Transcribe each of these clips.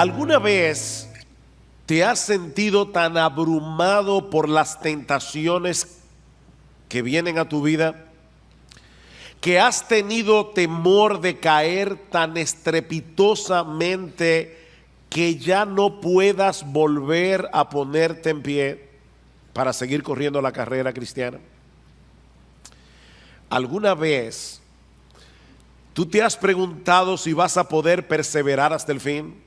¿Alguna vez te has sentido tan abrumado por las tentaciones que vienen a tu vida, que has tenido temor de caer tan estrepitosamente que ya no puedas volver a ponerte en pie para seguir corriendo la carrera cristiana? ¿Alguna vez tú te has preguntado si vas a poder perseverar hasta el fin?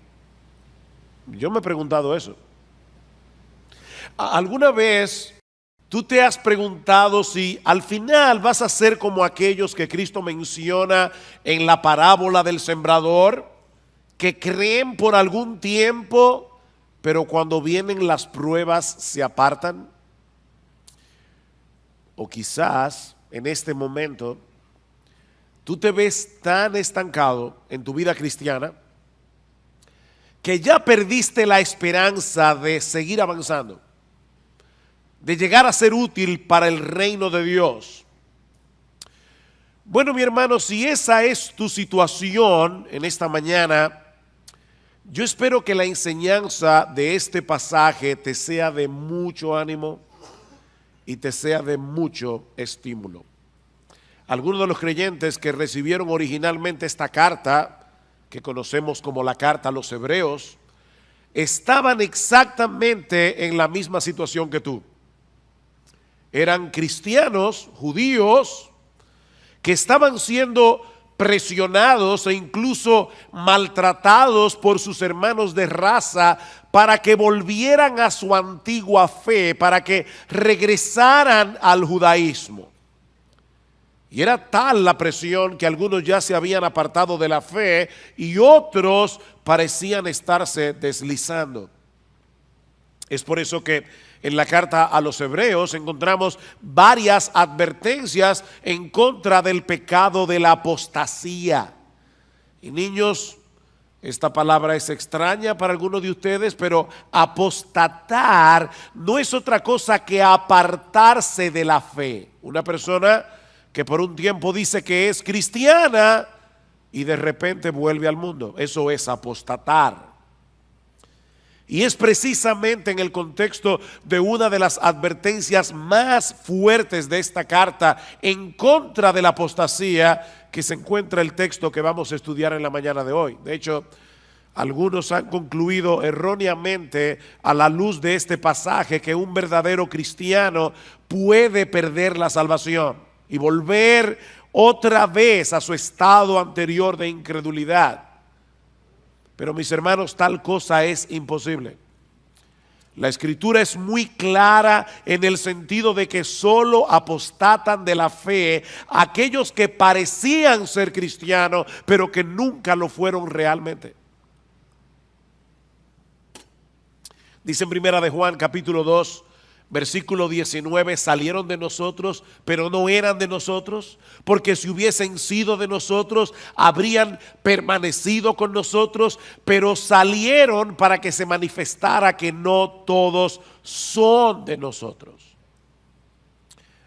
Yo me he preguntado eso. ¿Alguna vez tú te has preguntado si al final vas a ser como aquellos que Cristo menciona en la parábola del sembrador, que creen por algún tiempo, pero cuando vienen las pruebas se apartan? O quizás en este momento tú te ves tan estancado en tu vida cristiana que ya perdiste la esperanza de seguir avanzando, de llegar a ser útil para el reino de Dios. Bueno, mi hermano, si esa es tu situación en esta mañana, yo espero que la enseñanza de este pasaje te sea de mucho ánimo y te sea de mucho estímulo. Algunos de los creyentes que recibieron originalmente esta carta, que conocemos como la carta a los Hebreos, estaban exactamente en la misma situación que tú. Eran cristianos, judíos, que estaban siendo presionados e incluso maltratados por sus hermanos de raza para que volvieran a su antigua fe, para que regresaran al judaísmo. Y era tal la presión que algunos ya se habían apartado de la fe y otros parecían estarse deslizando. Es por eso que en la carta a los Hebreos encontramos varias advertencias en contra del pecado de la apostasía. Y niños, esta palabra es extraña para algunos de ustedes, pero apostatar no es otra cosa que apartarse de la fe. Una persona que por un tiempo dice que es cristiana y de repente vuelve al mundo. Eso es apostatar. Y es precisamente en el contexto de una de las advertencias más fuertes de esta carta en contra de la apostasía que se encuentra el texto que vamos a estudiar en la mañana de hoy. De hecho, algunos han concluido erróneamente a la luz de este pasaje que un verdadero cristiano puede perder la salvación y volver otra vez a su estado anterior de incredulidad. Pero mis hermanos, tal cosa es imposible. La escritura es muy clara en el sentido de que solo apostatan de la fe aquellos que parecían ser cristianos, pero que nunca lo fueron realmente. Dice en Primera de Juan capítulo 2, versículo 19, salieron de nosotros, pero no eran de nosotros, porque si hubiesen sido de nosotros, habrían permanecido con nosotros, pero salieron para que se manifestara que no todos son de nosotros.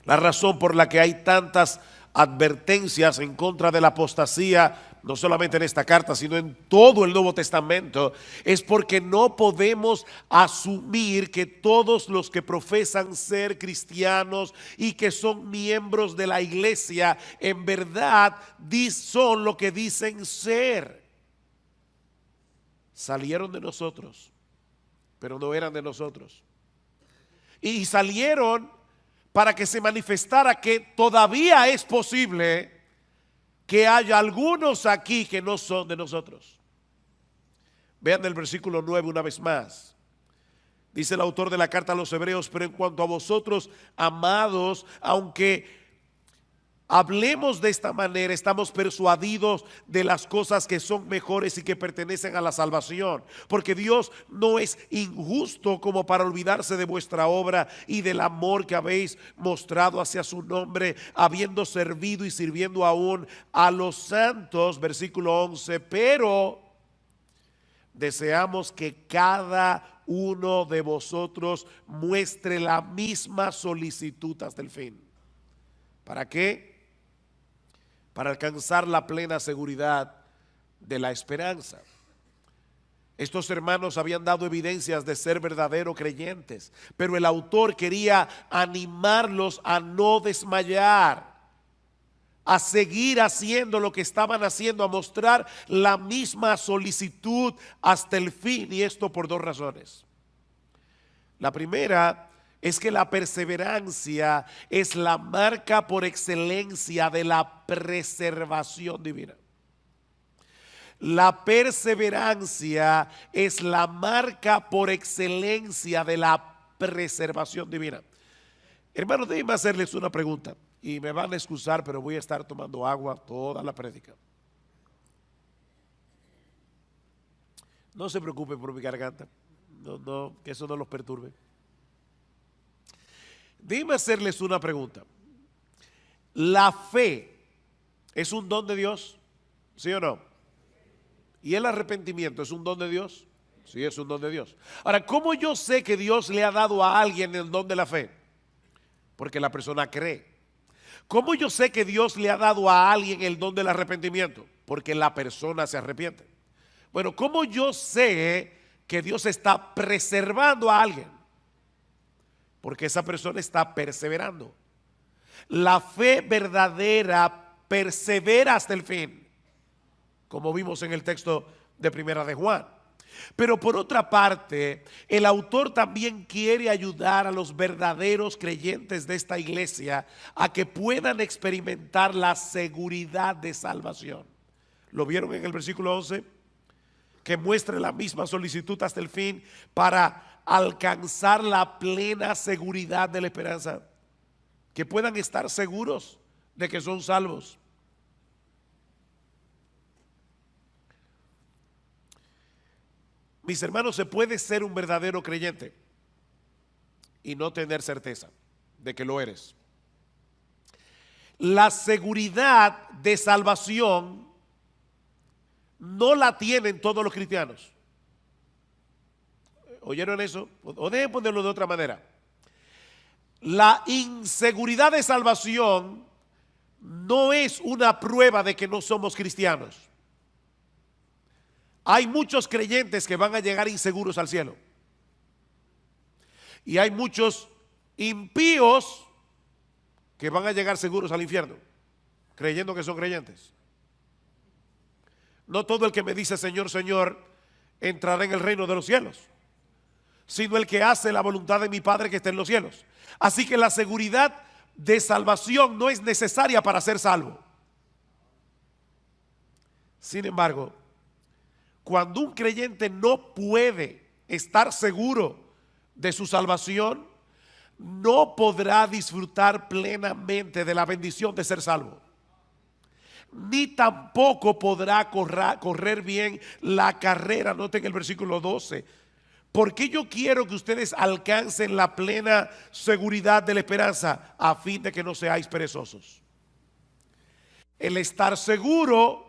La razón por la que hay tantas advertencias en contra de la apostasía, no solamente en esta carta, sino en todo el Nuevo Testamento, es porque no podemos asumir que todos los que profesan ser cristianos y que son miembros de la iglesia, en verdad son lo que dicen ser. Salieron de nosotros, pero no eran de nosotros. Y salieron para que se manifestara que todavía es posible que haya algunos aquí que no son de nosotros. Vean el versículo 9 una vez más. Dice el autor de la carta a los Hebreos: pero en cuanto a vosotros, amados, aunque hablemos de esta manera, estamos persuadidos de las cosas que son mejores y que pertenecen a la salvación, porque Dios no es injusto como para olvidarse de vuestra obra y del amor que habéis mostrado hacia su nombre, habiendo servido y sirviendo aún a los santos. Versículo 11, pero deseamos que cada uno de vosotros muestre la misma solicitud hasta el fin. ¿Para qué? Para alcanzar la plena seguridad de la esperanza. Estos hermanos habían dado evidencias de ser verdaderos creyentes, pero el autor quería animarlos a no desmayar, a seguir haciendo lo que estaban haciendo, a mostrar la misma solicitud hasta el fin, y esto por dos razones. La primera es que la perseverancia es la marca por excelencia de la preservación divina. La perseverancia es la marca por excelencia de la preservación divina. Hermanos, déjenme hacerles una pregunta y me van a excusar, pero voy a estar tomando agua toda la prédica. No se preocupen por mi garganta, no, que eso no los perturbe. Déjenme hacerles una pregunta. ¿La fe es un don de Dios? ¿Sí o no? ¿Y el arrepentimiento es un don de Dios? Sí, es un don de Dios. Ahora, ¿cómo yo sé que Dios le ha dado a alguien el don de la fe? Porque la persona cree. ¿Cómo yo sé que Dios le ha dado a alguien el don del arrepentimiento? Porque la persona se arrepiente. Bueno, ¿cómo yo sé que Dios está preservando a alguien? Porque esa persona está perseverando. La fe verdadera persevera hasta el fin, como vimos en el texto de Primera de Juan. Pero por otra parte, el autor también quiere ayudar a los verdaderos creyentes de esta iglesia a que puedan experimentar la seguridad de salvación. ¿Lo vieron en el versículo 11? Que muestre la misma solicitud hasta el fin para alcanzar la plena seguridad de la esperanza. Que puedan estar seguros de que son salvos. Mis hermanos, se puede ser un verdadero creyente y no tener certeza de que lo eres. La seguridad de salvación no la tienen todos los cristianos. ¿Oyeron eso? O dejen ponerlo de otra manera. La inseguridad de salvación no es una prueba de que no somos cristianos. Hay muchos creyentes que van a llegar inseguros al cielo. Y hay muchos impíos que van a llegar seguros al infierno, creyendo que son creyentes. No todo el que me dice Señor, Señor, entrará en el reino de los cielos, sino el que hace la voluntad de mi Padre que está en los cielos. Así que la seguridad de salvación no es necesaria para ser salvo. Sin embargo, cuando un creyente no puede estar seguro de su salvación, no podrá disfrutar plenamente de la bendición de ser salvo. Ni tampoco podrá correr bien la carrera. Noten el versículo 12. Porque yo quiero que ustedes alcancen la plena seguridad de la esperanza, a fin de que no seáis perezosos. El estar seguro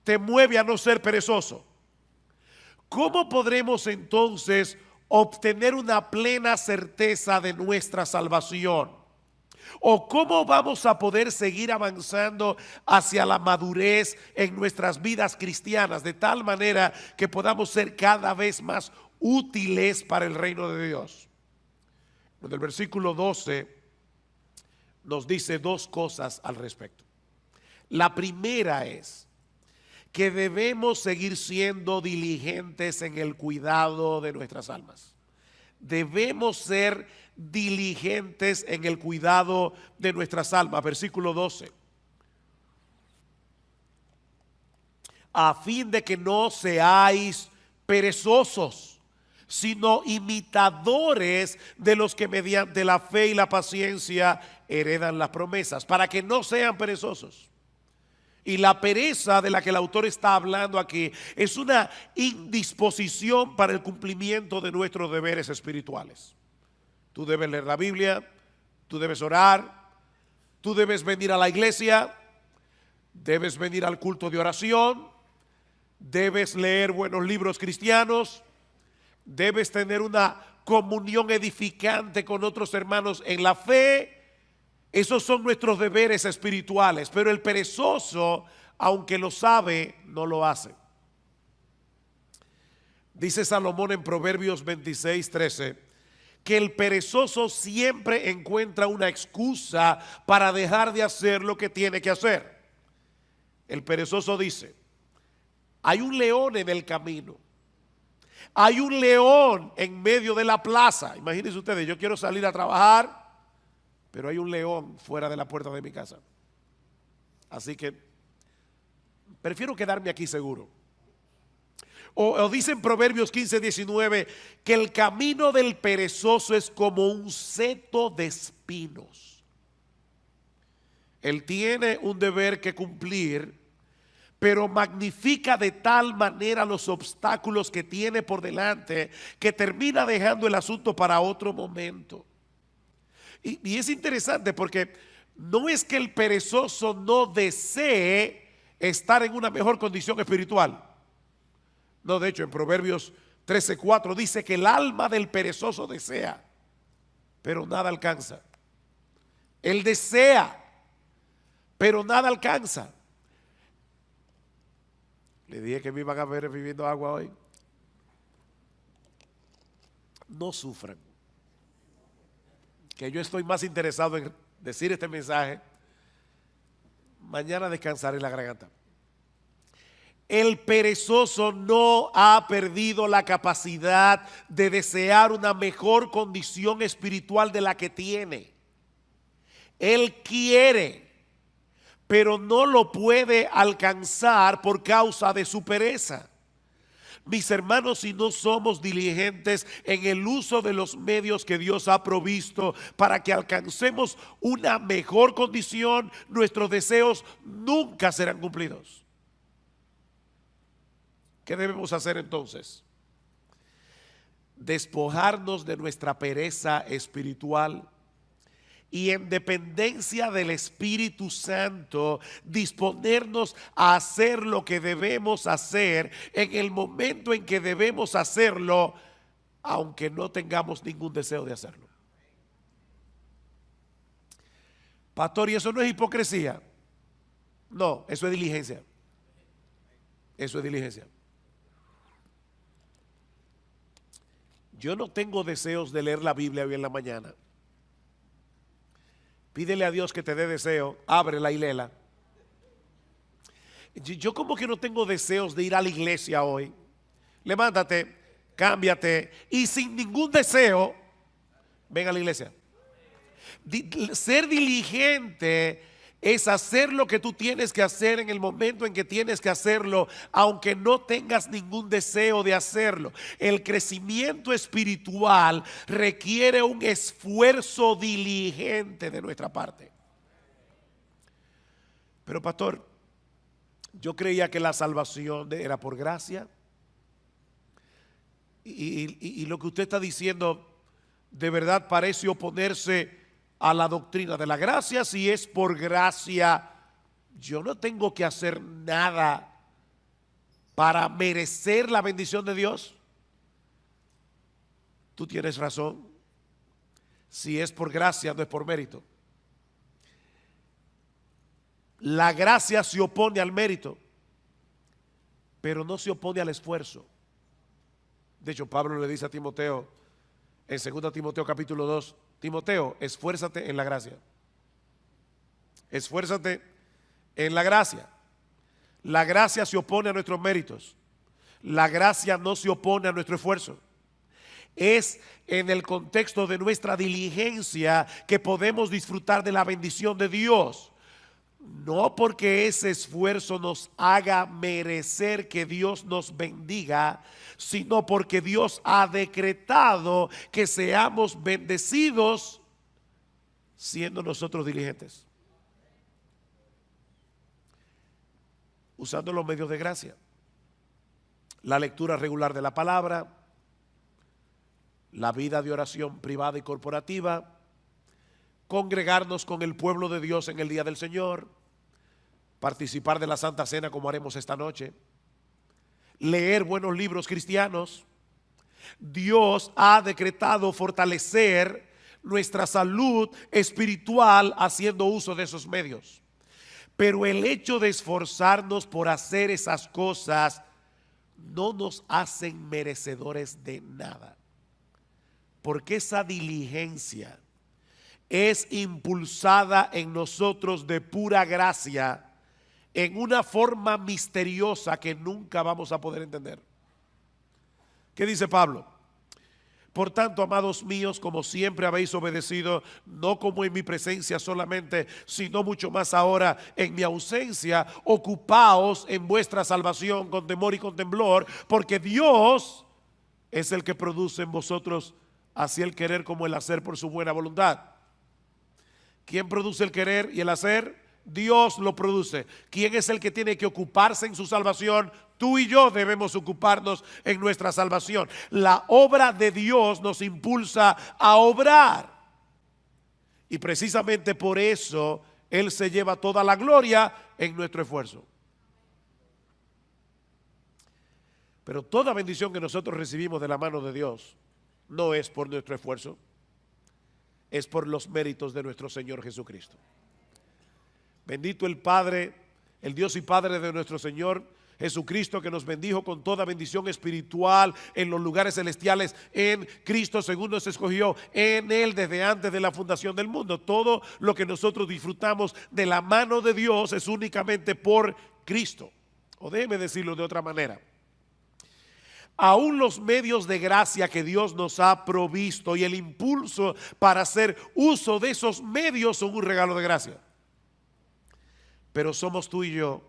te mueve a no ser perezoso. ¿Cómo podremos entonces obtener una plena certeza de nuestra salvación? ¿O cómo vamos a poder seguir avanzando hacia la madurez en nuestras vidas cristianas de tal manera que podamos ser cada vez más útiles para el reino de Dios? En el versículo 12 nos dice dos cosas al respecto. La primera es que debemos seguir siendo diligentes en el cuidado de nuestras almas. Debemos ser diligentes en el cuidado de nuestras almas. Versículo 12. A fin de que no seáis perezosos, sino imitadores de los que mediante la fe y la paciencia heredan las promesas, para que no sean perezosos. Y la pereza de la que el autor está hablando aquí es una indisposición para el cumplimiento de nuestros deberes espirituales. Tú debes leer la Biblia, tú debes orar, tú debes venir a la iglesia, debes venir al culto de oración, debes leer buenos libros cristianos, debes tener una comunión edificante con otros hermanos en la fe. Esos son nuestros deberes espirituales, pero el perezoso, aunque lo sabe, no lo hace. Dice Salomón en Proverbios 26:13 que el perezoso siempre encuentra una excusa para dejar de hacer lo que tiene que hacer. El perezoso dice: hay un león en el camino, hay un león en medio de la plaza. Imagínense ustedes, yo quiero salir a trabajar, pero hay un león fuera de la puerta de mi casa. Así que prefiero quedarme aquí seguro. O dice en Proverbios 15:19 que el camino del perezoso es como un seto de espinos. Él tiene un deber que cumplir, pero magnifica de tal manera los obstáculos que tiene por delante que termina dejando el asunto para otro momento. Y es interesante porque no es que el perezoso no desee estar en una mejor condición espiritual. No, de hecho, en Proverbios 13:4 dice que el alma del perezoso desea, pero nada alcanza. Él desea, pero nada alcanza. Le dije que me iban a ver bebiendo agua hoy. No sufran, que yo estoy más interesado en decir este mensaje. Mañana descansaré la garganta. El perezoso no ha perdido la capacidad de desear una mejor condición espiritual de la que tiene. Él quiere, pero no lo puede alcanzar por causa de su pereza. Mis hermanos, si no somos diligentes en el uso de los medios que Dios ha provisto para que alcancemos una mejor condición, nuestros deseos nunca serán cumplidos. ¿Qué debemos hacer entonces? Despojarnos de nuestra pereza espiritual y en dependencia del Espíritu Santo disponernos a hacer lo que debemos hacer en el momento en que debemos hacerlo, aunque no tengamos ningún deseo de hacerlo. Pastor, ¿y eso no es hipocresía? No, eso es diligencia. Eso es diligencia. Yo no tengo deseos de leer la Biblia hoy en la mañana. Pídele a Dios que te dé deseo, ábrela y léela. Yo como que no tengo deseos de ir a la iglesia hoy. Levántate, cámbiate y sin ningún deseo, ven a la iglesia. Ser diligente es hacer lo que tú tienes que hacer en el momento en que tienes que hacerlo, aunque no tengas ningún deseo de hacerlo. El crecimiento espiritual requiere un esfuerzo diligente de nuestra parte. Pero pastor, yo creía que la salvación era por gracia. Y lo que usted está diciendo de verdad parece oponerse a la doctrina de la gracia. Si es por gracia, yo no tengo que hacer nada para merecer la bendición de Dios. Tú tienes razón. Si es por gracia, no es por mérito. La gracia se opone al mérito, pero no se opone al esfuerzo. De hecho, Pablo le dice a Timoteo en 2 Timoteo capítulo 2, Timoteo, esfuérzate en la gracia. Esfuérzate en la gracia. La gracia se opone a nuestros méritos. La gracia no se opone a nuestro esfuerzo. Es en el contexto de nuestra diligencia que podemos disfrutar de la bendición de Dios. No porque ese esfuerzo nos haga merecer que Dios nos bendiga, sino porque Dios ha decretado que seamos bendecidos siendo nosotros diligentes, usando los medios de gracia, la lectura regular de la palabra, la vida de oración privada y corporativa, congregarnos con el pueblo de Dios en el día del Señor, participar de la Santa Cena como haremos esta noche, leer buenos libros cristianos. Dios ha decretado fortalecer nuestra salud espiritual haciendo uso de esos medios. Pero el hecho de esforzarnos por hacer esas cosas no nos hacen merecedores de nada, porque esa diligencia es impulsada en nosotros de pura gracia, en una forma misteriosa que nunca vamos a poder entender. ¿Qué dice Pablo? Por tanto, amados míos, como siempre habéis obedecido, no como en mi presencia solamente, sino mucho más ahora en mi ausencia, ocupaos en vuestra salvación con temor y con temblor, porque Dios es el que produce en vosotros así el querer como el hacer por su buena voluntad. ¿Quién produce el querer y el hacer? Dios lo produce. ¿Quién es el que tiene que ocuparse en su salvación? Tú y yo debemos ocuparnos en nuestra salvación. La obra de Dios nos impulsa a obrar. Y precisamente por eso Él se lleva toda la gloria en nuestro esfuerzo. Pero toda bendición que nosotros recibimos de la mano de Dios no es por nuestro esfuerzo, es por los méritos de nuestro Señor Jesucristo. Bendito el Padre, el Dios y Padre de nuestro Señor Jesucristo, que nos bendijo con toda bendición espiritual en los lugares celestiales en Cristo, según nos escogió en Él desde antes de la fundación del mundo. Todo lo que nosotros disfrutamos de la mano de Dios es únicamente por Cristo. O déjeme decirlo de otra manera. Aún los medios de gracia que Dios nos ha provisto y el impulso para hacer uso de esos medios son un regalo de gracia. Pero somos tú y yo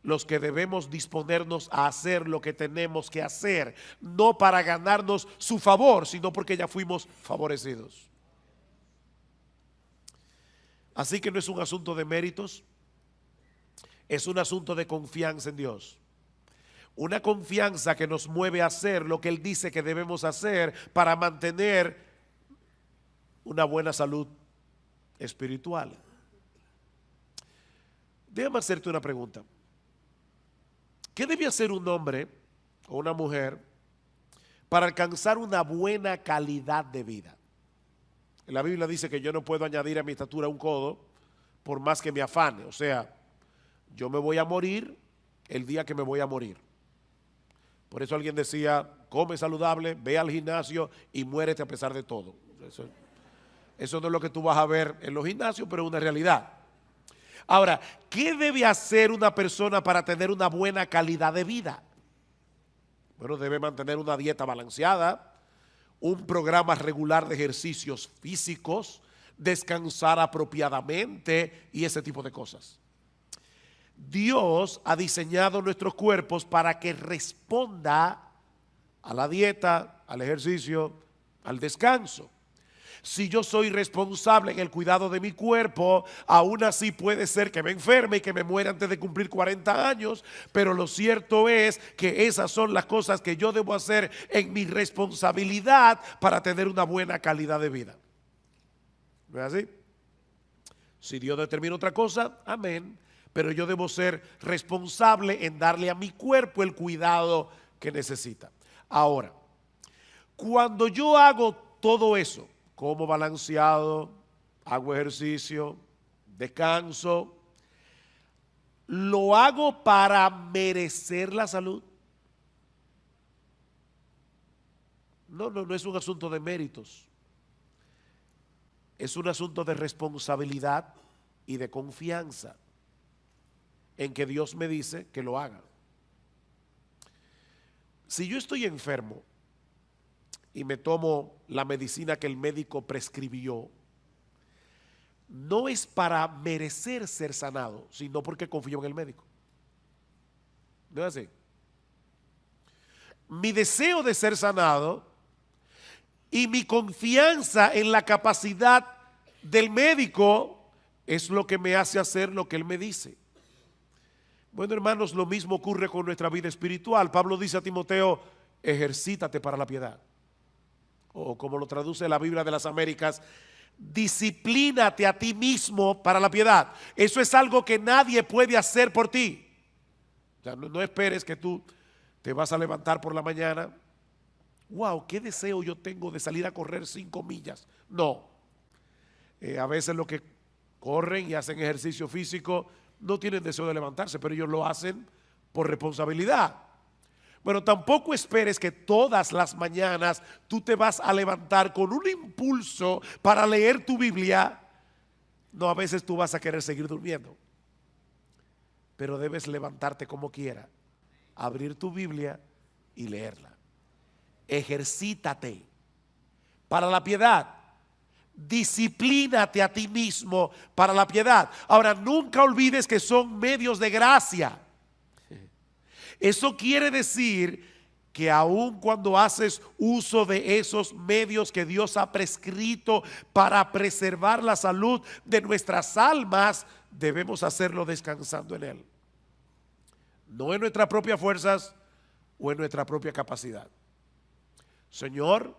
los que debemos disponernos a hacer lo que tenemos que hacer, no para ganarnos su favor, sino porque ya fuimos favorecidos. Así que no es un asunto de méritos, es un asunto de confianza en Dios. Una confianza que nos mueve a hacer lo que Él dice que debemos hacer para mantener una buena salud espiritual. Déjame hacerte una pregunta. ¿Qué debe hacer un hombre o una mujer para alcanzar una buena calidad de vida? La Biblia dice que yo no puedo añadir a mi estatura un codo por más que me afane. O sea, yo me voy a morir el día que me voy a morir. Por eso alguien decía, come saludable, ve al gimnasio y muérete a pesar de todo. Eso no es lo que tú vas a ver en los gimnasios, pero es una realidad. Ahora, ¿qué debe hacer una persona para tener una buena calidad de vida? Bueno, debe mantener una dieta balanceada, un programa regular de ejercicios físicos, descansar apropiadamente y ese tipo de cosas. Dios ha diseñado nuestros cuerpos para que responda a la dieta, al ejercicio, al descanso. Si yo soy responsable en el cuidado de mi cuerpo, aún así puede ser que me enferme y que me muera antes de cumplir 40 años, pero lo cierto es que esas son las cosas que yo debo hacer en mi responsabilidad para tener una buena calidad de vida. ¿No es así? Si Dios determina otra cosa, amén, pero yo debo ser responsable en darle a mi cuerpo el cuidado que necesita. Ahora, cuando yo hago todo eso, como balanceado, hago ejercicio, descanso, ¿lo hago para merecer la salud? No es un asunto de méritos. Es un asunto de responsabilidad y de confianza en que Dios me dice que lo haga. Si yo estoy enfermo y me tomo la medicina que el médico prescribió, no es para merecer ser sanado, sino porque confío en el médico. ¿No es así? Mi deseo de ser sanado y mi confianza en la capacidad del médico es lo que me hace hacer lo que él me dice. Bueno, hermanos, lo mismo ocurre con nuestra vida espiritual. Pablo dice a Timoteo, ejercítate para la piedad. O como lo traduce la Biblia de las Américas, disciplínate a ti mismo para la piedad. Eso es algo que nadie puede hacer por ti. O sea, no esperes que tú te vas a levantar por la mañana. Wow, qué deseo yo tengo de salir a correr 5 millas. No. A veces los que corren y hacen ejercicio físico no tienen deseo de levantarse, pero ellos lo hacen por responsabilidad. Bueno, tampoco esperes que todas las mañanas tú te vas a levantar con un impulso para leer tu Biblia. No, a veces tú vas a querer seguir durmiendo, pero debes levantarte como quiera, abrir tu Biblia y leerla. Ejercítate para la piedad. Disciplínate a ti mismo para la piedad. Ahora, nunca olvides que son medios de gracia. Eso quiere decir que aun cuando haces uso de esos medios que Dios ha prescrito para preservar la salud de nuestras almas, debemos hacerlo descansando en Él. No en nuestras propias fuerzas o en nuestra propia capacidad. Señor,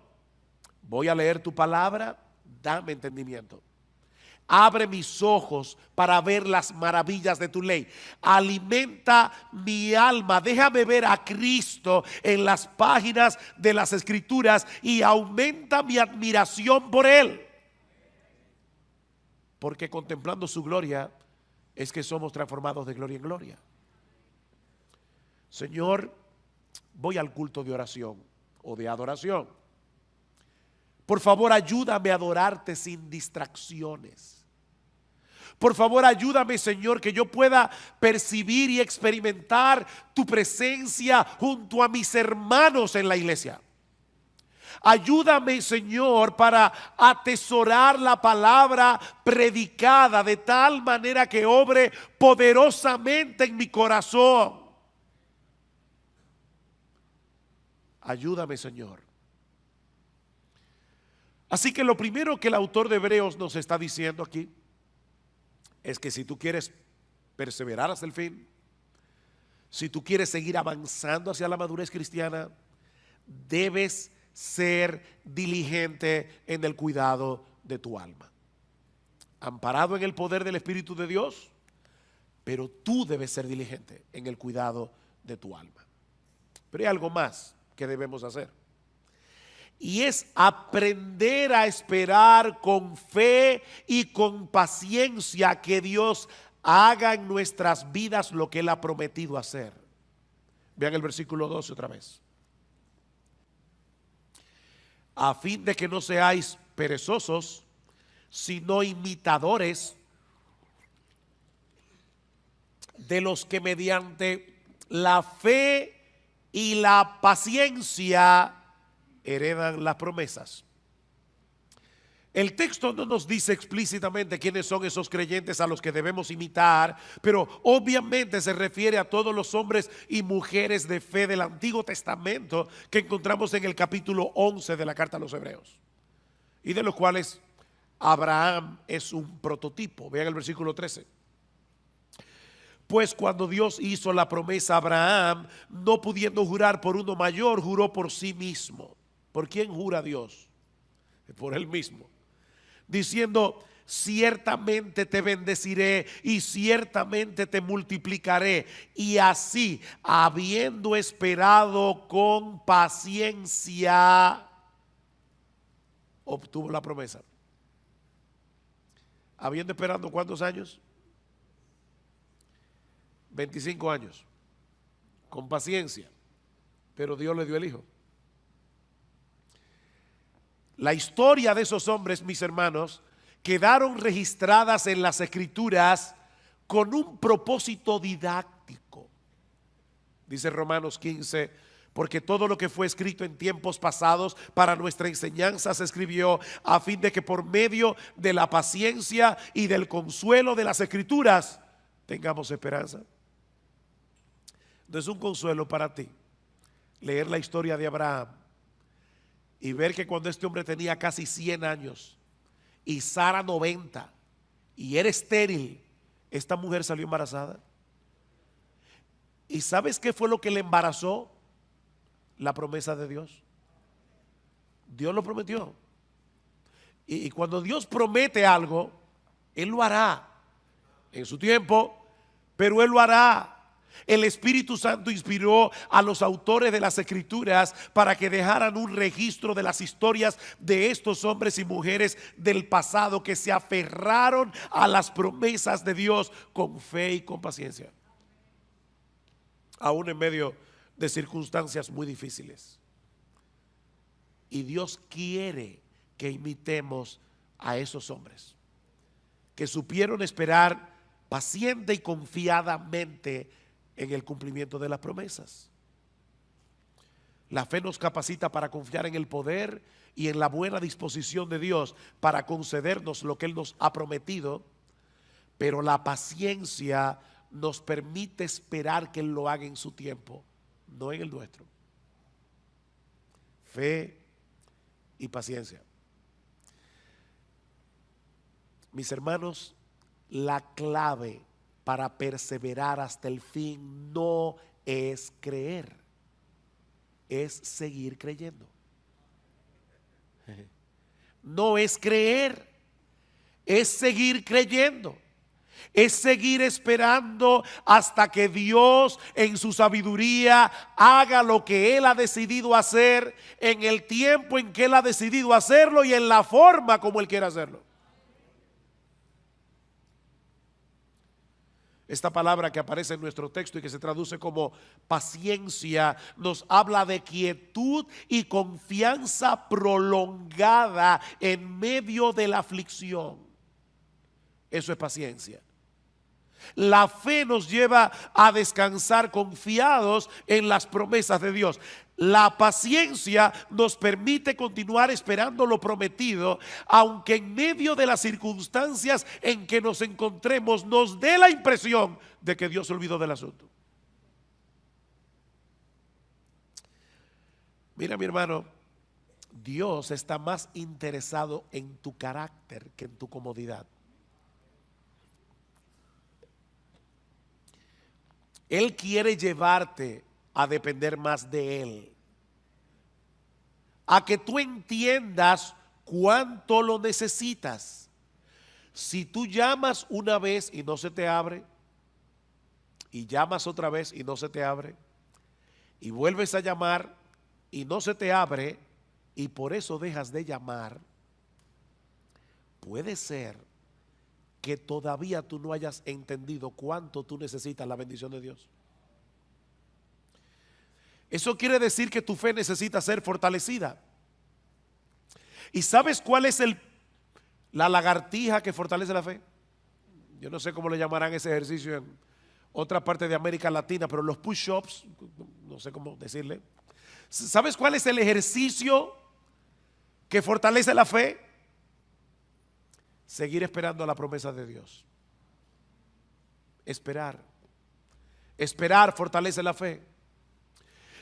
voy a leer tu palabra, dame entendimiento. Abre mis ojos para ver las maravillas de tu ley. Alimenta mi alma. Déjame ver a Cristo en las páginas de las Escrituras y aumenta mi admiración por Él. Porque contemplando su gloria es que somos transformados de gloria en gloria. Señor, voy al culto de oración o de adoración. Por favor, ayúdame a adorarte sin distracciones. Por favor, ayúdame, Señor, que yo pueda percibir y experimentar tu presencia junto a mis hermanos en la iglesia. Ayúdame, Señor, para atesorar la palabra predicada de tal manera que obre poderosamente en mi corazón. Ayúdame, Señor. Así que lo primero que el autor de Hebreos nos está diciendo aquí es que si tú quieres perseverar hasta el fin, si tú quieres seguir avanzando hacia la madurez cristiana, debes ser diligente en el cuidado de tu alma. Amparado en el poder del Espíritu de Dios, pero tú debes ser diligente en el cuidado de tu alma. Pero hay algo más que debemos hacer. Y es aprender a esperar con fe y con paciencia que Dios haga en nuestras vidas lo que Él ha prometido hacer. Vean el versículo 12 otra vez. A fin de que no seáis perezosos, sino imitadores de los que mediante la fe y la paciencia heredan las promesas. El texto no nos dice explícitamente quiénes son esos creyentes a los que debemos imitar, pero obviamente se refiere a todos los hombres y mujeres de fe del Antiguo Testamento que encontramos en el capítulo 11 de la carta a los Hebreos, y de los cuales Abraham es un prototipo. Vean el versículo 13. Pues cuando Dios hizo la promesa a Abraham, no pudiendo jurar por uno mayor, juró por sí mismo. ¿Por quién jura Dios? Por Él mismo. Diciendo, ciertamente te bendeciré y ciertamente te multiplicaré. Y así, habiendo esperado con paciencia, obtuvo la promesa. Habiendo esperado ¿cuántos años? 25 años. Con paciencia. Pero Dios le dio el hijo. La historia de esos hombres, mis hermanos, quedaron registradas en las Escrituras con un propósito didáctico. Dice Romanos 15, porque todo lo que fue escrito en tiempos pasados para nuestra enseñanza se escribió a fin de que por medio de la paciencia y del consuelo de las Escrituras tengamos esperanza. Entonces, un consuelo para ti leer la historia de Abraham y ver que cuando este hombre tenía casi 100 años y Sara 90 y era estéril, esta mujer salió embarazada. ¿Y sabes qué fue lo que le embarazó? La promesa de Dios. Dios lo prometió. Y cuando Dios promete algo, Él lo hará en su tiempo, pero Él lo hará. El Espíritu Santo inspiró a los autores de las Escrituras para que dejaran un registro de las historias de estos hombres y mujeres del pasado que se aferraron a las promesas de Dios con fe y con paciencia. Aún en medio de circunstancias muy difíciles. Y Dios quiere que imitemos a esos hombres que supieron esperar paciente y confiadamente en el cumplimiento de las promesas. La fe nos capacita para confiar en el poder y en la buena disposición de Dios para concedernos lo que Él nos ha prometido, pero la paciencia nos permite esperar que Él lo haga en su tiempo, no en el nuestro. Fe y paciencia. Mis hermanos, la clave para perseverar hasta el fin no es creer, es seguir creyendo. No es creer, es seguir creyendo. Es seguir esperando hasta que Dios en su sabiduría haga lo que Él ha decidido hacer, en el tiempo en que Él ha decidido hacerlo y en la forma como Él quiere hacerlo. Esta palabra que aparece en nuestro texto y que se traduce como paciencia nos habla de quietud y confianza prolongada en medio de la aflicción. Eso es paciencia. La fe nos lleva a descansar confiados en las promesas de Dios. La paciencia nos permite continuar esperando lo prometido, aunque en medio de las circunstancias en que nos encontremos nos dé la impresión de que Dios se olvidó del asunto. Mira, mi hermano, Dios está más interesado en tu carácter que en tu comodidad. Él quiere llevarte a depender más de Él, a que tú entiendas cuánto lo necesitas. Si tú llamas una vez y no se te abre, y llamas otra vez y no se te abre, y vuelves a llamar y no se te abre, y por eso dejas de llamar, puede ser que todavía tú no hayas entendido cuánto tú necesitas la bendición de Dios. Eso quiere decir que tu fe necesita ser fortalecida. ¿Y sabes cuál es la lagartija que fortalece la fe? Yo no sé cómo le llamarán ese ejercicio en otra parte de América Latina, pero los push-ups, no sé cómo decirle. ¿Sabes cuál es el ejercicio que fortalece la fe? Seguir esperando a la promesa de Dios. Esperar. Esperar fortalece la fe.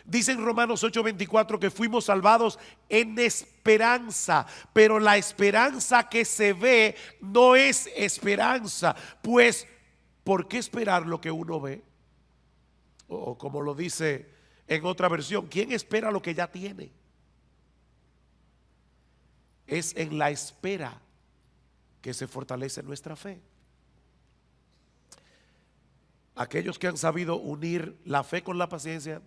Dice en Romanos 8:24 que fuimos salvados en esperanza, pero la esperanza que se ve no es esperanza. Pues, ¿por qué esperar lo que uno ve? O como lo dice en otra versión, ¿quién espera lo que ya tiene? Es en la espera que se fortalece nuestra fe. Aquellos que han sabido unir la fe con la paciencia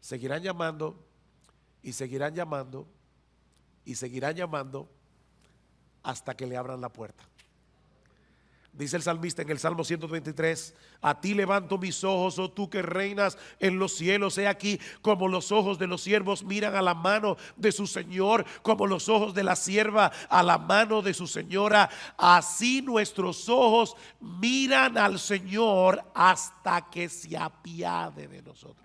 seguirán llamando y seguirán llamando y seguirán llamando hasta que le abran la puerta. Dice el salmista en el Salmo 123: a ti levanto mis ojos, oh tú que reinas en los cielos. He aquí como los ojos de los siervos miran a la mano de su Señor, como los ojos de la sierva a la mano de su señora. Así nuestros ojos miran al Señor hasta que se apiade de nosotros.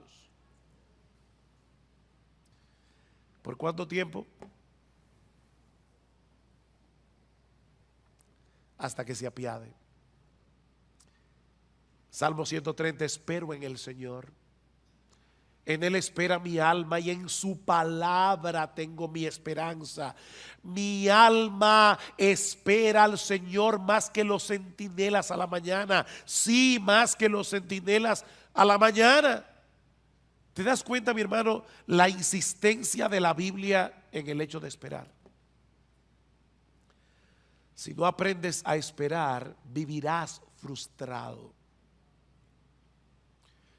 ¿Por cuánto tiempo? Hasta que se apiade. Salmo 130: espero en el Señor, en Él espera mi alma y en su palabra tengo mi esperanza. Mi alma espera al Señor más que los centinelas a la mañana. Sí, más que los centinelas a la mañana. ¿Te das cuenta, mi hermano, la insistencia de la Biblia en el hecho de esperar? Si no aprendes a esperar, vivirás frustrado.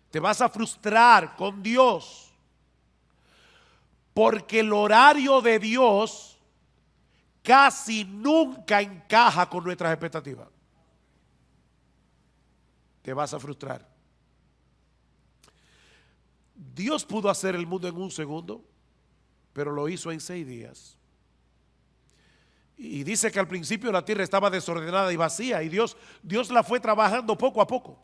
Te vas a frustrar con Dios, porque el horario de Dios casi nunca encaja con nuestras expectativas. Te vas a frustrar. Dios pudo hacer el mundo en un segundo, pero lo hizo en 6 días. Y dice que al principio la tierra estaba desordenada y vacía, y Dios la fue trabajando poco a poco,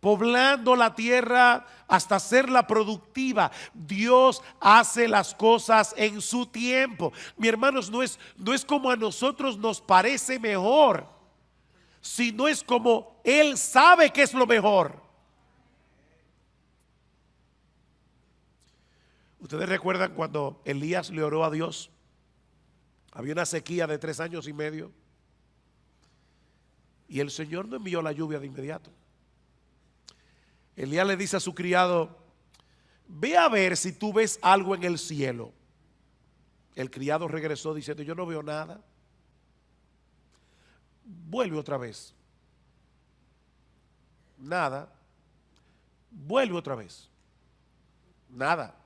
poblando la tierra hasta hacerla productiva. Dios hace las cosas en su tiempo. Mi hermanos, no es como a nosotros nos parece mejor, sino es como Él sabe que es lo mejor. Ustedes recuerdan cuando Elías le oró a Dios. Había una sequía de 3 años y medio. Y el Señor no envió la lluvia de inmediato. Elías le dice a su criado: ve a ver si tú ves algo en el cielo. El criado regresó diciendo: yo no veo nada. Vuelve otra vez. Nada. Vuelve otra vez. Nada.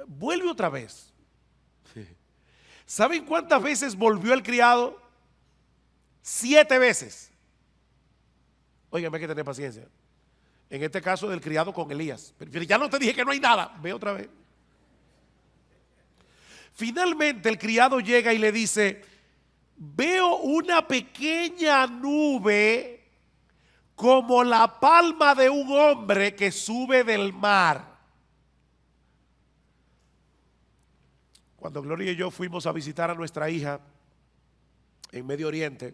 Vuelve otra vez. ¿Saben cuántas veces volvió el criado? 7 veces. Óigame, hay que tener paciencia. En este caso del criado con Elías. Pero ya no te dije que no hay nada. Ve otra vez. Finalmente el criado llega y le dice: veo una pequeña nube como la palma de un hombre que sube del mar. Cuando Gloria y yo fuimos a visitar a nuestra hija en Medio Oriente,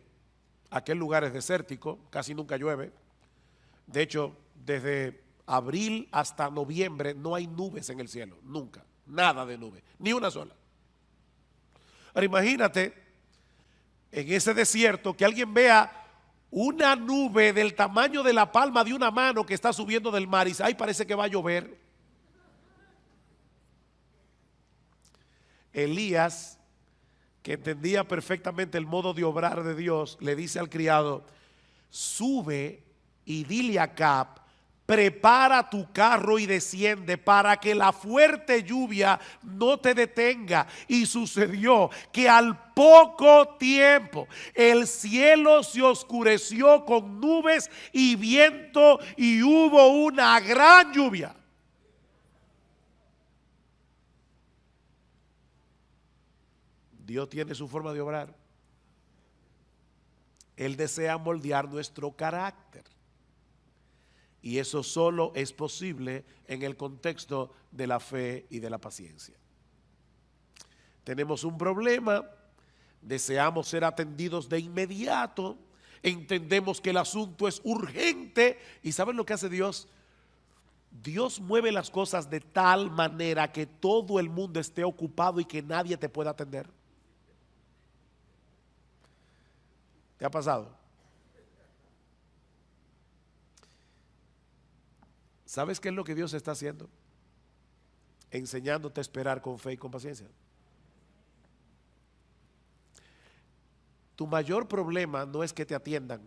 aquel lugar es desértico, casi nunca llueve. De hecho, desde abril hasta noviembre no hay nubes en el cielo, nunca, nada de nube, ni una sola. Ahora imagínate en ese desierto que alguien vea una nube del tamaño de la palma de una mano que está subiendo del mar y dice: ay, parece que va a llover. Elías, que entendía perfectamente el modo de obrar de Dios, le dice al criado: sube y dile a Acab: prepara tu carro y desciende para que la fuerte lluvia no te detenga. Y sucedió que al poco tiempo el cielo se oscureció con nubes y viento y hubo una gran lluvia. Dios tiene su forma de obrar. Él desea moldear nuestro carácter. Y eso solo es posible en el contexto de la fe y de la paciencia. Tenemos un problema, deseamos ser atendidos de inmediato, entendemos que el asunto es urgente. ¿Y saben lo que hace Dios? Dios mueve las cosas de tal manera que todo el mundo esté ocupado y que nadie te pueda atender. ¿Te ha pasado? ¿Sabes qué es lo que Dios está haciendo? Enseñándote a esperar con fe y con paciencia. Tu mayor problema no es que te atiendan.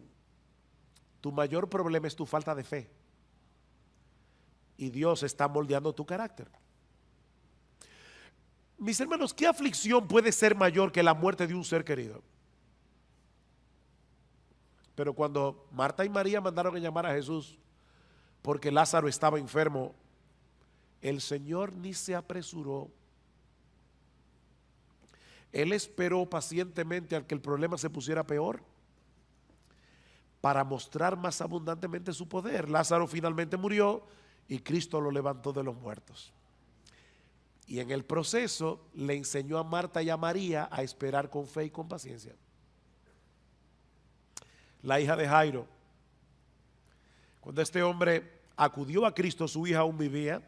Tu mayor problema es tu falta de fe. Y Dios está moldeando tu carácter. Mis hermanos, ¿qué aflicción puede ser mayor que la muerte de un ser querido? Pero cuando Marta y María mandaron a llamar a Jesús porque Lázaro estaba enfermo, el Señor ni se apresuró. Él esperó pacientemente a que el problema se pusiera peor para mostrar más abundantemente su poder. Lázaro finalmente murió y Cristo lo levantó de los muertos. Y en el proceso le enseñó a Marta y a María a esperar con fe y con paciencia. La hija de Jairo, cuando este hombre acudió a Cristo, su hija aún vivía,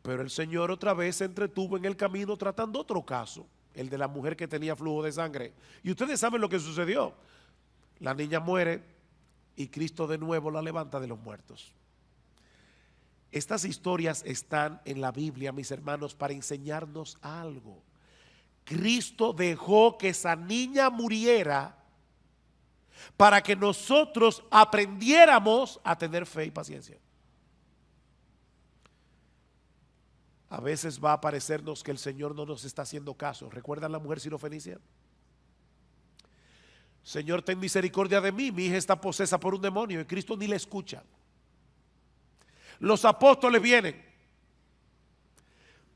pero el Señor otra vez se entretuvo en el camino tratando otro caso, el de la mujer que tenía flujo de sangre. Y ustedes saben lo que sucedió. La niña muere y Cristo de nuevo la levanta de los muertos. Estas historias están en la Biblia, mis hermanos, para enseñarnos algo. Cristo dejó que esa niña muriera para que nosotros aprendiéramos a tener fe y paciencia. A veces va a parecernos que el Señor no nos está haciendo caso. ¿Recuerdan la mujer sirofenicia? Señor, ten misericordia de mí, mi hija está posesa por un demonio, y Cristo ni le escucha. Los apóstoles vienen.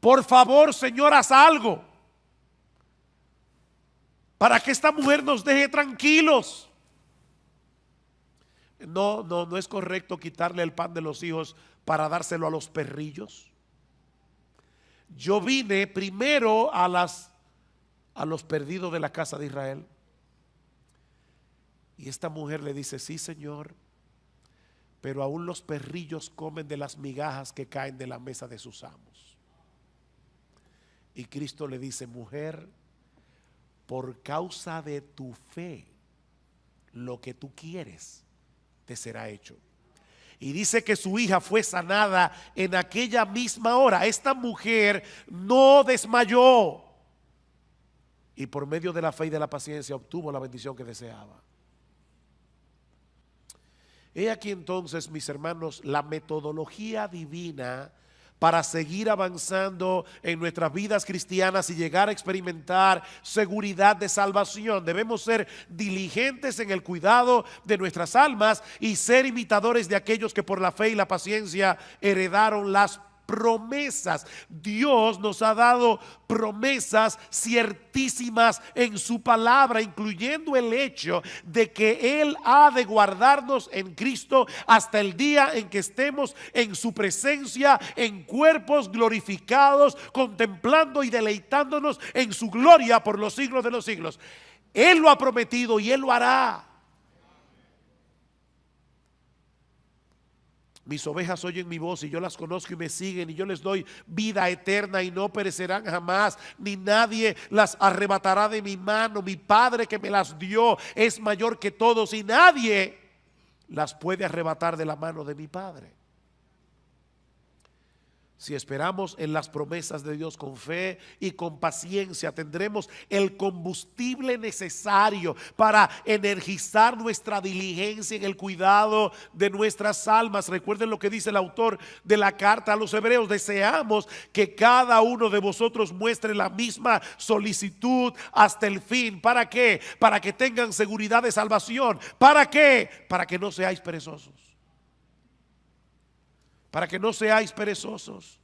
Por favor, Señor, haz algo para que esta mujer nos deje tranquilos. No es correcto quitarle el pan de los hijos para dárselo a los perrillos. Yo vine primero a los perdidos de la casa de Israel. Y esta mujer le dice: sí, Señor, pero aún los perrillos comen de las migajas que caen de la mesa de sus amos. Y Cristo le dice: mujer, por causa de tu fe, lo que tú quieres te será hecho. Y dice que su hija fue sanada en aquella misma hora. Esta mujer no desmayó, y por medio de la fe y de la paciencia obtuvo la bendición que deseaba. He aquí entonces, mis hermanos, la metodología divina para seguir avanzando en nuestras vidas cristianas y llegar a experimentar seguridad de salvación. Debemos ser diligentes en el cuidado de nuestras almas y ser imitadores de aquellos que por la fe y la paciencia heredaron las promesas. Dios nos ha dado promesas ciertísimas en su palabra, incluyendo el hecho de que Él ha de guardarnos en Cristo hasta el día en que estemos en su presencia en cuerpos glorificados, contemplando y deleitándonos en su gloria por los siglos de los siglos. Él lo ha prometido y Él lo hará. Mis ovejas oyen mi voz y yo las conozco y me siguen, y yo les doy vida eterna y no perecerán jamás, ni nadie las arrebatará de mi mano. Mi Padre que me las dio es mayor que todos y nadie las puede arrebatar de la mano de mi Padre. Si esperamos en las promesas de Dios con fe y con paciencia, tendremos el combustible necesario para energizar nuestra diligencia en el cuidado de nuestras almas. Recuerden lo que dice el autor de la carta a los Hebreos: deseamos que cada uno de vosotros muestre la misma solicitud hasta el fin. ¿Para qué? Para que tengan seguridad de salvación. ¿Para qué? Para que no seáis perezosos. Para que no seáis perezosos.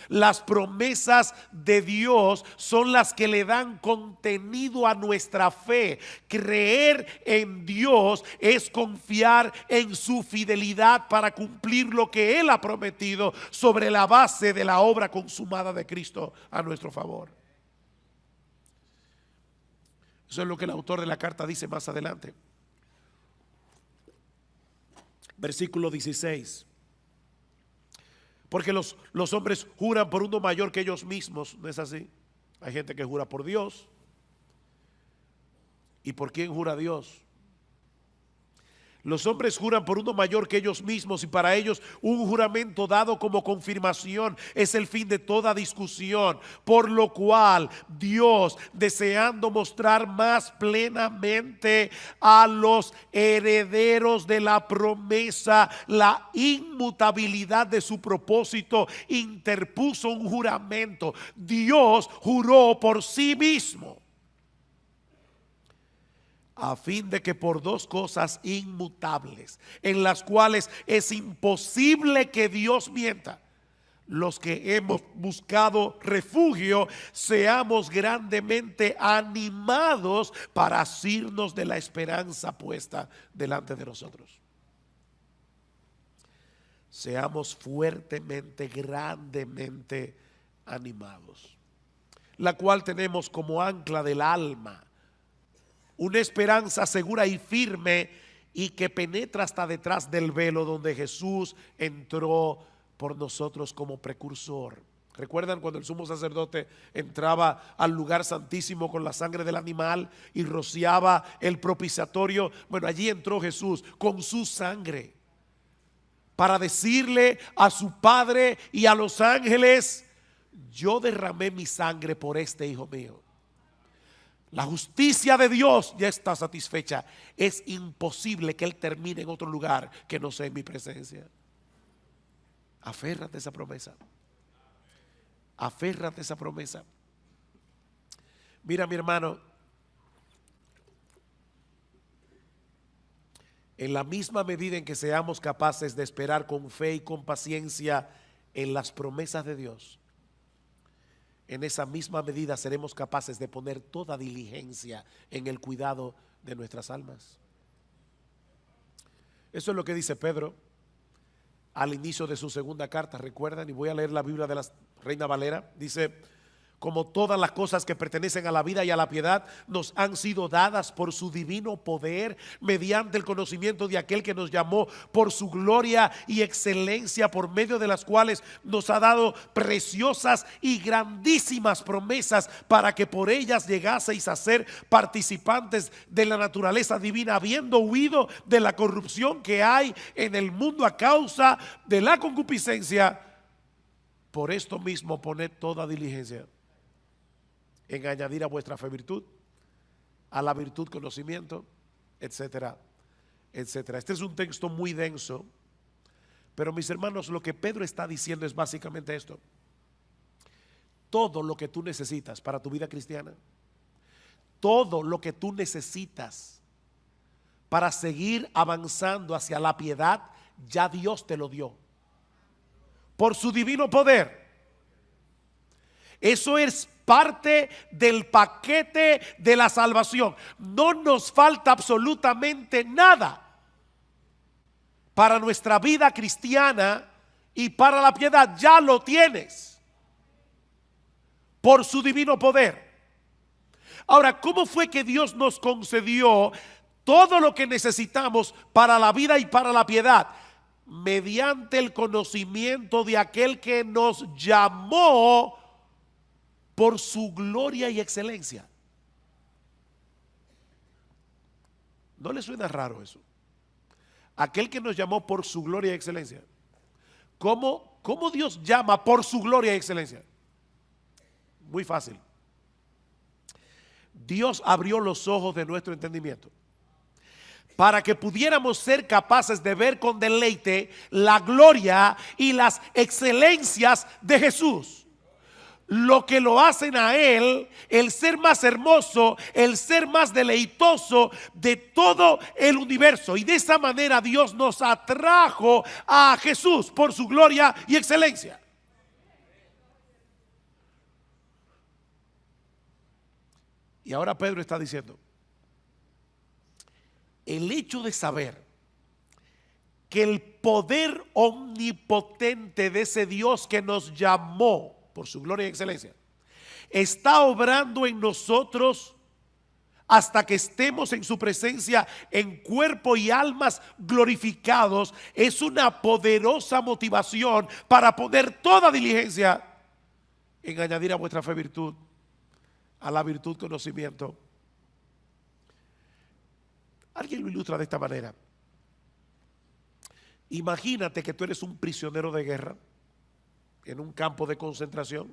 Las promesas de Dios son las que le dan contenido a nuestra fe. Creer en Dios es confiar en su fidelidad para cumplir lo que Él ha prometido sobre la base de la obra consumada de Cristo a nuestro favor. Eso es lo que el autor de la carta dice más adelante. Versículo 16. Porque los hombres juran por uno mayor que ellos mismos. ¿No es así? Hay gente que jura por Dios. ¿Y por quién jura Dios? Los hombres juran por uno mayor que ellos mismos, y para ellos un juramento dado como confirmación es el fin de toda discusión. Por lo cual Dios, deseando mostrar más plenamente a los herederos de la promesa la inmutabilidad de su propósito, interpuso un juramento. Dios juró por sí mismo, a fin de que por dos cosas inmutables, en las cuales es imposible que Dios mienta, los que hemos buscado refugio seamos grandemente animados para asirnos de la esperanza puesta delante de nosotros. Seamos fuertemente, grandemente animados, la cual tenemos como ancla del alma, una esperanza segura y firme, y que penetra hasta detrás del velo, donde Jesús entró por nosotros como precursor. ¿Recuerdan cuando el sumo sacerdote entraba al lugar santísimo con la sangre del animal y rociaba el propiciatorio? Bueno, allí entró Jesús con su sangre para decirle a su Padre y a los ángeles: yo derramé mi sangre por este hijo mío. La justicia de Dios ya está satisfecha. Es imposible que Él termine en otro lugar que no sea en mi presencia. Aférrate a esa promesa. Aférrate a esa promesa. Mira, mi hermano, En la misma medida en que seamos capaces de esperar con fe y con paciencia en las promesas de Dios, en esa misma medida seremos capaces de poner toda diligencia en el cuidado de nuestras almas. Eso es lo que dice Pedro al inicio de su segunda carta. Recuerdan, y voy a leer la Biblia de la Reina Valera. Dice: como todas las cosas que pertenecen a la vida y a la piedad nos han sido dadas por su divino poder, mediante el conocimiento de aquel que nos llamó por su gloria y excelencia, por medio de las cuales nos ha dado preciosas y grandísimas promesas, para que por ellas llegaseis a ser participantes de la naturaleza divina, habiendo huido de la corrupción que hay en el mundo a causa de la concupiscencia. Por esto mismo poned toda diligencia en añadir a vuestra fe virtud, a la virtud conocimiento, etcétera, etcétera. Este es un texto muy denso, pero mis hermanos, lo que Pedro está diciendo es básicamente esto: todo lo que tú necesitas para tu vida cristiana, todo lo que tú necesitas para seguir avanzando hacia la piedad, ya Dios te lo dio por su divino poder. Eso es parte del paquete de la salvación. No nos falta absolutamente nada para nuestra vida cristiana y para la piedad. Ya lo tienes por su divino poder. Ahora, ¿cómo fue que Dios nos concedió todo lo que necesitamos para la vida y para la piedad? Mediante el conocimiento de aquel que nos llamó por su gloria y excelencia. ¿No le suena raro eso? Aquel que nos llamó por su gloria y excelencia. ¿Cómo Dios llama por su gloria y excelencia? Muy fácil. Dios abrió los ojos de nuestro entendimiento para que pudiéramos ser capaces de ver con deleite la gloria y las excelencias de Jesús. Lo que lo hacen a Él el ser más hermoso, el ser más deleitoso de todo el universo. Y de esa manera Dios nos atrajo a Jesús por su gloria y excelencia. Y ahora Pedro está diciendo: el hecho de saber que el poder omnipotente de ese Dios que nos llamó por su gloria y excelencia está obrando en nosotros hasta que estemos en su presencia en cuerpo y almas glorificados, es una poderosa motivación para poner toda diligencia en añadir a vuestra fe virtud, a la virtud conocimiento. Alguien lo ilustra de esta manera: imagínate que tú eres un prisionero de guerra en un campo de concentración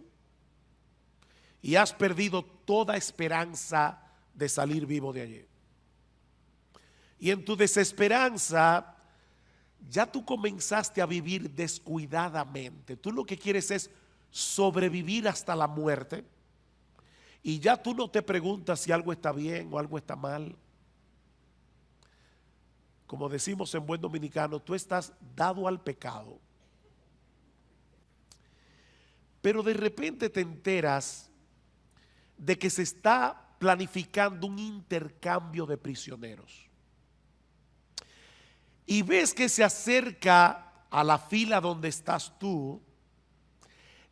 y has perdido toda esperanza de salir vivo de allí. Y en tu desesperanza ya tú comenzaste a vivir descuidadamente. Tú lo que quieres es sobrevivir hasta la muerte, y ya tú no te preguntas si algo está bien o algo está mal. Como decimos en buen dominicano, tú estás dado al pecado. Pero de repente te enteras de que se está planificando un intercambio de prisioneros. Y ves que se acerca a la fila donde estás tú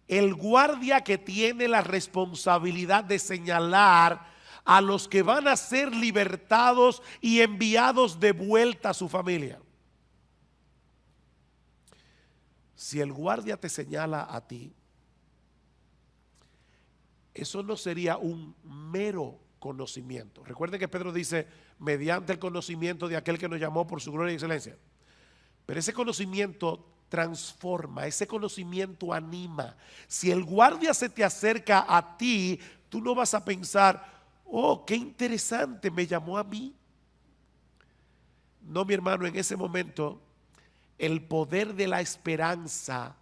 el guardia que tiene la responsabilidad de señalar a los que van a ser libertados y enviados de vuelta a su familia. Si el guardia te señala a ti, eso no sería un mero conocimiento. Recuerden que Pedro dice: mediante el conocimiento de aquel que nos llamó por su gloria y excelencia. Pero ese conocimiento transforma, ese conocimiento anima. Si el guardia se te acerca a ti, tú no vas a pensar: oh, qué interesante, me llamó a mí. No, mi hermano, en ese momento el poder de la esperanza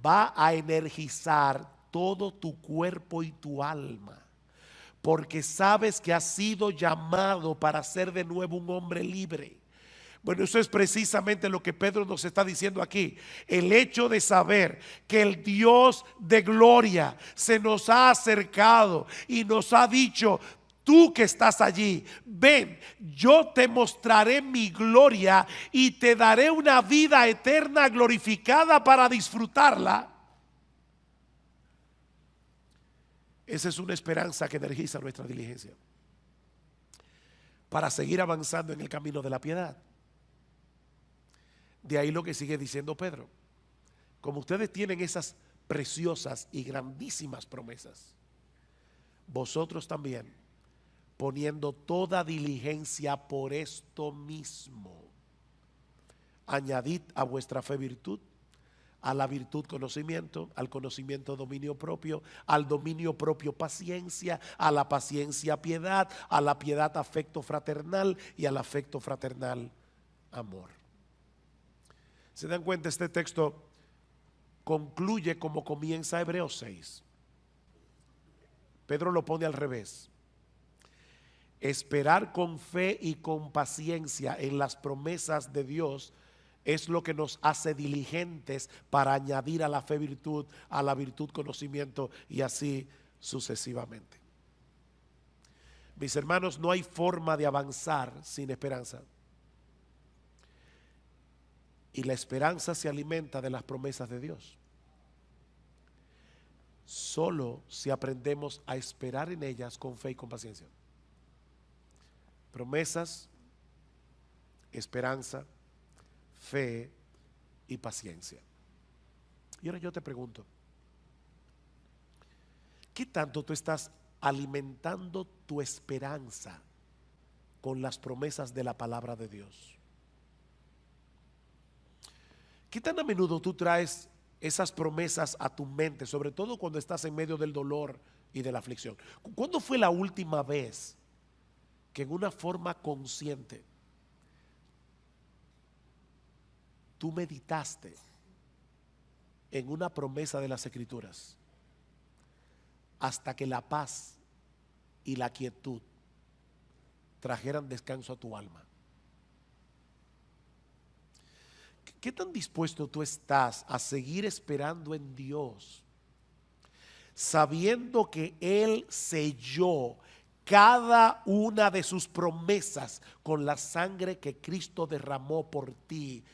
va a energizar todo tu cuerpo y tu alma, porque sabes que has sido llamado para ser de nuevo un hombre libre. Bueno, eso es precisamente lo que Pedro nos está diciendo aquí. El hecho de saber que el Dios de gloria se nos ha acercado y nos ha dicho: tú que estás allí, ven, yo te mostraré mi gloria y te daré una vida eterna glorificada para disfrutarla. Esa es una esperanza que energiza nuestra diligencia para seguir avanzando en el camino de la piedad. De ahí lo que sigue diciendo Pedro: como ustedes tienen esas preciosas y grandísimas promesas, vosotros también, poniendo toda diligencia por esto mismo, añadid a vuestra fe virtud, a la virtud conocimiento, al conocimiento dominio propio, al dominio propio paciencia, a la paciencia piedad, a la piedad afecto fraternal y al afecto fraternal amor. ¿Se dan cuenta? Este texto concluye como comienza Hebreos 6. Pedro lo pone al revés. Esperar con fe y con paciencia en las promesas de Dios es lo que nos hace diligentes para añadir a la fe virtud, a la virtud conocimiento y así sucesivamente. Mis hermanos, no hay forma de avanzar sin esperanza. Y la esperanza se alimenta de las promesas de Dios. Solo si aprendemos a esperar en ellas con fe y con paciencia. Promesas, esperanza, fe y paciencia. Y ahora yo te pregunto: ¿qué tanto tú estás alimentando tu esperanza con las promesas de la palabra de Dios? ¿Qué tan a menudo tú traes esas promesas a tu mente, sobre todo cuando estás en medio del dolor y de la aflicción? ¿Cuándo fue la última vez que en una forma consciente tú meditaste en una promesa de las Escrituras hasta que la paz y la quietud trajeran descanso a tu alma? ¿Qué tan dispuesto tú estás a seguir esperando en Dios, sabiendo que Él selló cada una de sus promesas con la sangre que Cristo derramó por ti?